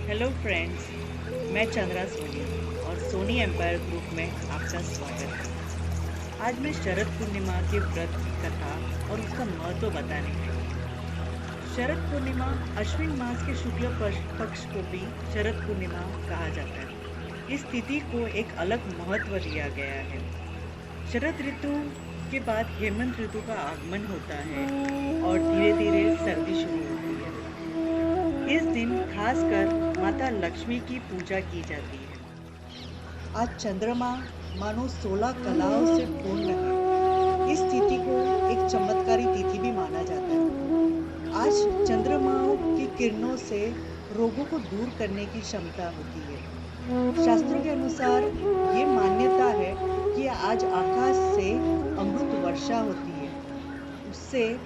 Hello friends, मैं चंद्रा सोनी और Soni empire group में आपका स्वागत है। आज मैं शरद पूर्णिमा के व्रत की कथा और उसका महत्व बताने आई हूँ। शरद पूर्णिमा अश्विन मास के शुक्ल पक्ष को भी शरद पूर्णिमा कहा जाता है। इस तिथि को एक अलग महत्व दिया गया है। शरद ऋतु के बाद हेमंत ऋतु का आगमन होता है और धीरे धीरे सर्दी शुरू होती है। इस दिन खासकर माता लक्ष्मी की पूजा की जाती है। आज चंद्रमा मानो 16 कलाओं से पूर्ण है। इस तिथि को एक चमत्कारी तिथि भी माना जाता है। आज चंद्रमाओं की किरणों से रोगों को दूर करने की क्षमता होती है। शास्त्रों के अनुसार ये मान्यता है कि आज आकाश से अमृत वर्षा होती है। उससे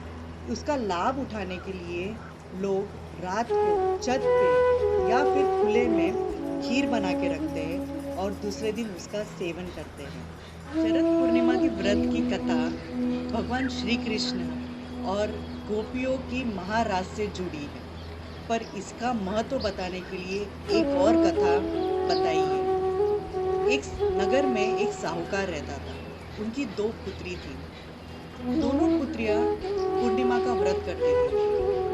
उसका लाभ उठाने के लिए लोग रात को छत पे या फिर खुले में खीर बना के रखते हैं और दूसरे दिन उसका सेवन करते हैं। शरद पूर्णिमा की व्रत की कथा भगवान श्री कृष्ण और गोपियों की महाराज से जुड़ी है, पर इसका महत्व बताने के लिए एक और कथा बताई है। एक नगर में एक साहूकार रहता था। उनकी 2 पुत्री थी। दोनों पुत्रियां पूर्णिमा का व्रत करती थी।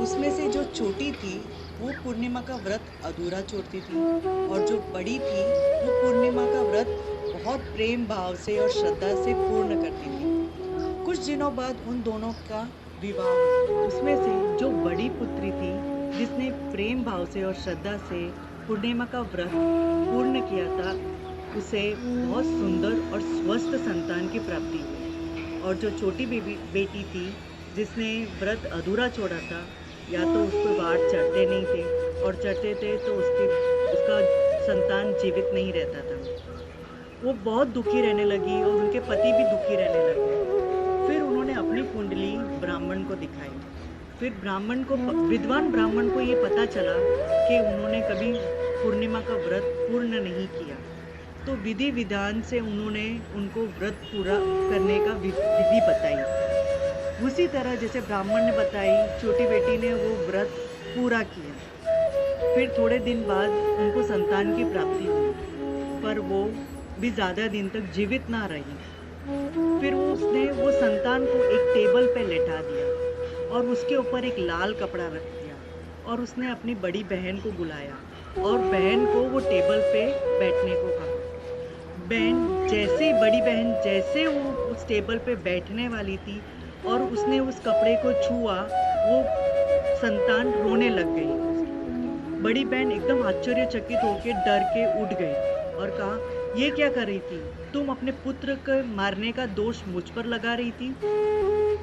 उसमें से जो छोटी थी वो पूर्णिमा का व्रत अधूरा छोड़ती थी और जो बड़ी थी वो पूर्णिमा का व्रत बहुत प्रेम भाव से और श्रद्धा से पूर्ण करती थी। कुछ दिनों बाद उन दोनों का विवाह हुआ। उसमें से जो बड़ी पुत्री थी, जिसने प्रेम भाव से और श्रद्धा से पूर्णिमा का व्रत पूर्ण किया था, उसे बहुत सुंदर और स्वस्थ संतान की प्राप्ति हुई। और जो छोटी बेटी थी, जिसने व्रत अधूरा छोड़ा था, या तो उस पर बाढ़ चढ़ते नहीं थे और चढ़ते थे तो उसका संतान जीवित नहीं रहता था। वो बहुत दुखी रहने लगी और उनके पति भी दुखी रहने लगे। फिर उन्होंने अपनी कुंडली ब्राह्मण को दिखाई। फिर विद्वान ब्राह्मण को ये पता चला कि उन्होंने कभी पूर्णिमा का व्रत पूर्ण नहीं किया। तो विधि विधान से उन्होंने उनको व्रत पूरा करने का विधि बताई। उसी तरह जैसे ब्राह्मण ने बताई, छोटी बेटी ने वो व्रत पूरा किया। फिर थोड़े दिन बाद उनको संतान की प्राप्ति हुई, पर वो भी ज़्यादा दिन तक जीवित ना रही। फिर उसने वो संतान को एक टेबल पे लेटा दिया और उसके ऊपर एक लाल कपड़ा रख दिया और उसने अपनी बड़ी बहन को बुलाया और बहन को वो टेबल पे बैठने को कहा। बड़ी बहन जैसे वो उस टेबल पे बैठने वाली थी और उसने उस कपड़े को छुआ, वो संतान रोने लग गई। बड़ी बहन एकदम आश्चर्यचकित होकर डर के उठ गई और कहा, ये क्या कर रही थी? तुम अपने पुत्र को मारने का दोष मुझ पर लगा रही थी?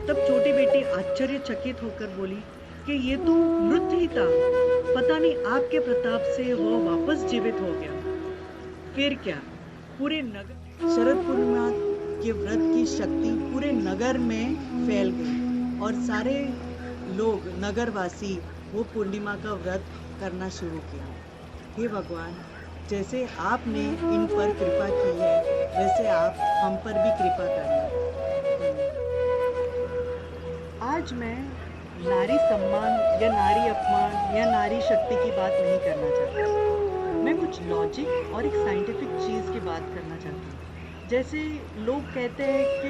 तब छोटी बेटी आश्चर्यचकित होकर बोली कि ये तो मृत ही था, पता नहीं आपके प्रताप से वो वापस जीवित हो गया। फिर क्या, पूरे नगर शरद पूर्णिमा के व्रत की शक्ति पूरे नगर में फैल गई और सारे लोग, नगरवासी, वो पूर्णिमा का व्रत करना शुरू किया। हे भगवान, जैसे आपने इन पर कृपा की है, वैसे आप हम पर भी कृपा करना। आज मैं नारी सम्मान या नारी अपमान या नारी शक्ति की बात नहीं करना चाहती। मैं कुछ लॉजिक और एक साइंटिफिक चीज़ की बात करना चाहती हूँ। जैसे लोग कहते हैं कि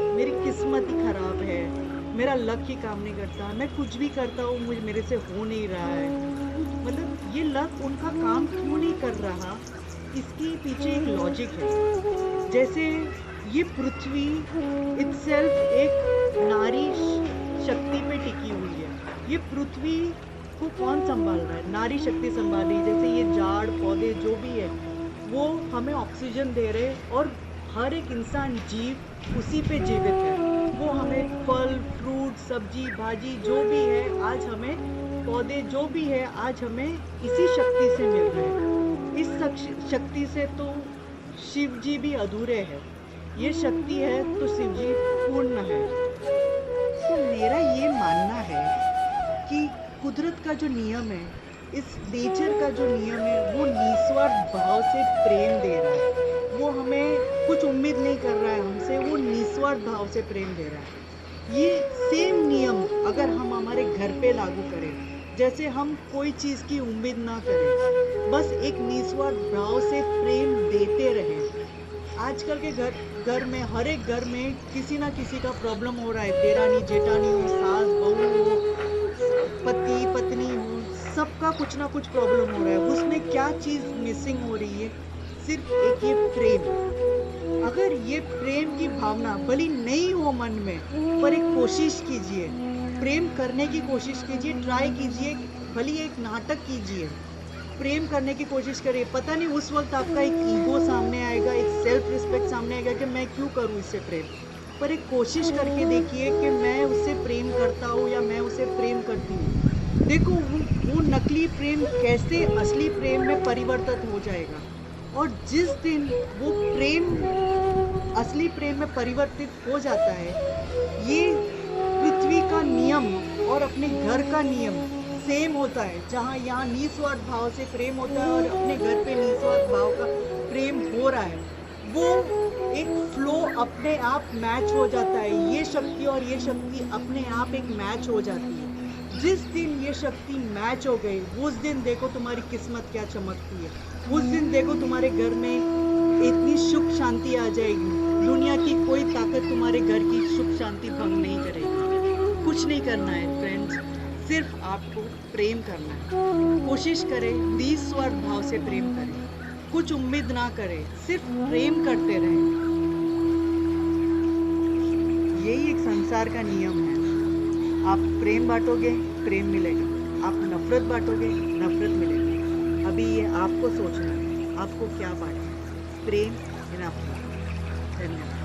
मेरी किस्मत ही खराब है, मेरा लक ही काम नहीं करता, मैं कुछ भी करता हूँ मेरे से हो नहीं रहा है। मतलब ये लक उनका काम क्यों नहीं कर रहा, इसके पीछे एक लॉजिक है। जैसे ये पृथ्वी इटसेल्फ एक नारी शक्ति पे टिकी हुई है। ये पृथ्वी को कौन संभाल रहा है? नारी शक्ति संभाल रही है। जैसे ये झाड़ पौधे जो भी है, वो हमें ऑक्सीजन दे रहे हैं और हर एक इंसान, जीव उसी पे जीवित है। वो हमें फल, फ्रूट, सब्जी, भाजी जो भी है, आज हमें पौधे जो भी है, आज हमें इसी शक्ति से मिल रहे हैं। इस शक्ति से तो शिव जी भी अधूरे हैं। ये शक्ति है तो शिव जी पूर्ण है। तो मेरा ये मानना है कि कुदरत का जो नियम है, इस नेचर का जो नियम है, वो निस्वार्थ भाव से प्रेम दे रहा है। वो हमें कुछ उम्मीद नहीं कर रहा है हमसे, वो निस्वार्थ भाव से प्रेम दे रहा है। ये सेम नियम अगर हम हमारे घर पे लागू करें, जैसे हम कोई चीज़ की उम्मीद ना करें, बस एक निस्वार्थ भाव से प्रेम देते रहे। आजकल के घर में, हर एक घर में किसी ना किसी का प्रॉब्लम हो रहा है। देरानी जेठानी हो, सास बहू हो, पति पत्नी हो, सबका कुछ ना कुछ प्रॉब्लम हो रहा है। उसमें क्या चीज़ मिसिंग हो रही है? सिर्फ एक ये प्रेम। अगर ये प्रेम की भावना भली नहीं हो मन में, पर एक कोशिश कीजिए, प्रेम करने की कोशिश कीजिए, ट्राई कीजिए, भली एक नाटक कीजिए, प्रेम करने की कोशिश करिए। पता नहीं उस वक्त आपका एक ईगो सामने आएगा, एक सेल्फ रिस्पेक्ट सामने आएगा कि मैं क्यों करूं इससे प्रेम, पर एक कोशिश करके देखिए कि मैं उससे प्रेम करता हूँ या मैं उसे प्रेम करती हूँ। देखो वो नकली प्रेम कैसे असली प्रेम में परिवर्तित हो जाएगा। और जिस दिन वो प्रेम असली प्रेम में परिवर्तित हो जाता है, ये पृथ्वी का नियम और अपने घर का नियम सेम होता है। जहाँ यहाँ निस्वार्थ भाव से प्रेम होता है और अपने घर पे निस्वार्थ भाव का प्रेम हो रहा है, वो एक फ्लो अपने आप मैच हो जाता है। ये शक्ति और ये शक्ति अपने आप एक मैच हो जाती है। जिस दिन ये शक्ति मैच हो गई, उस दिन देखो तुम्हारी किस्मत क्या चमकती है। उस दिन देखो तुम्हारे घर में इतनी सुख शांति आ जाएगी, दुनिया की कोई ताकत तुम्हारे घर की सुख शांति भंग नहीं करेगी। कुछ नहीं करना है फ्रेंड्स, सिर्फ आपको प्रेम करना है। कोशिश करें, निस्वार्थ भाव से प्रेम करें, कुछ उम्मीद ना करें, सिर्फ प्रेम करते रहें। यही एक संसार का नियम है। आप प्रेम बांटोगे, प्रेम मिलेगा। आप नफरत बांटोगे, नफरत मिलेगी। अभी ये आपको सोचना है, आपको क्या बांटना है, प्रेम या नफरत। धन्यवाद।